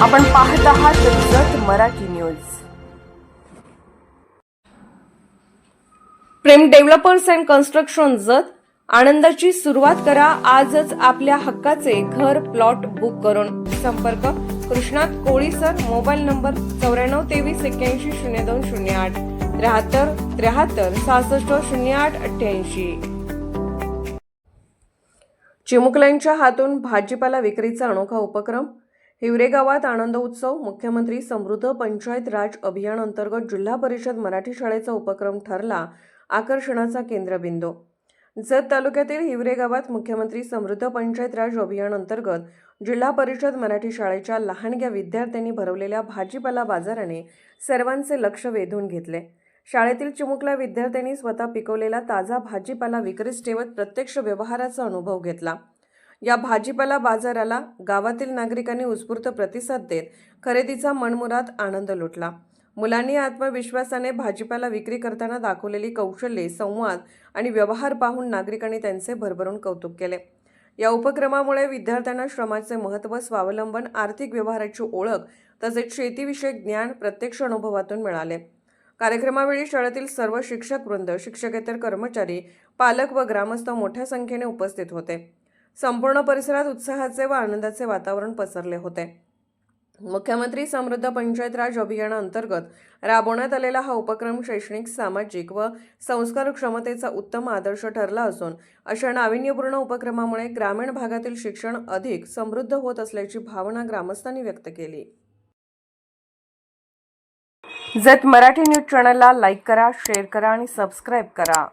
आपण पाहत आहात Jath Marathi news. Prem developers and construction Jath आनंदाची सुरुवात करा आजच आपल्या हक्काचे घर प्लॉट बुक करून। संपर्क कृष्णात कोळी सर, मोबाईल नंबर 9423810208 73 63 68 88। चिमुकल्यांच्या हातून भाजीपाला विक्रीचा अनोखा उपक्रम। हिवरे गावात आनंद उत्सव। मुख्यमंत्री समृद्ध पंचायत राज अभियान अंतर्गत जिल्हा परिषद मराठी शाळेचा उपक्रम ठरला आकर्षणाचा केंद्रबिंदू। जत तालुक्यातील हिवरे गावात मुख्यमंत्री समृद्ध पंचायत राज अभियान अंतर्गत जिल्हा परिषद मराठी शाळेच्या लहानग्या विद्यार्थ्यांनी भरवलेल्या भाजीपाला बाजाराने सर्वांचे लक्ष वेधून घेतले। शाळेतील चिमुकल्या विद्यार्थ्यांनी स्वतः पिकवलेला ताजा भाजीपाला विक्रीस ठेवत प्रत्यक्ष व्यवहाराचा अनुभव घेतला। या भाजीपाला बाजाराला गावातील नागरिकांनी उत्स्फूर्त प्रतिसाद देत खरेदीचा मनमुराद आनंद लुटला। मुलांनी आत्मविश्वासाने भाजीपाला विक्री करताना दाखवलेली कौशल्ये, संवाद आणि व्यवहार पाहून नागरिकांनी त्यांचे भरभरून कौतुक केले। या उपक्रमामुळे विद्यार्थ्यांना श्रमाचे महत्त्व, स्वावलंबन, आर्थिक व्यवहाराची ओळख तसेच शेतीविषयक ज्ञान प्रत्यक्ष अनुभवातून मिळाले। कार्यक्रमावेळी शाळेतील सर्व शिक्षक वृंद, शिक्षकेतर कर्मचारी, पालक व ग्रामस्थ मोठ्या संख्येने उपस्थित होते। संपूर्ण परिसरात उत्साहाचे व आनंदाचे वातावरण पसरले होते। मुख्यमंत्री समृद्ध पंचायत राज अभियानाअंतर्गत राबवण्यात आलेला हा उपक्रम शैक्षणिक, सामाजिक व संस्कार क्षमतेचा उत्तम आदर्श ठरला असून अशा नाविन्यपूर्ण उपक्रमामुळे ग्रामीण भागातील शिक्षण अधिक समृद्ध होत असल्याची भावना ग्रामस्थांनी व्यक्त केली। जत मराठी न्यूज चॅनलला लाईक करा, शेअर करा आणि सबस्क्राईब करा।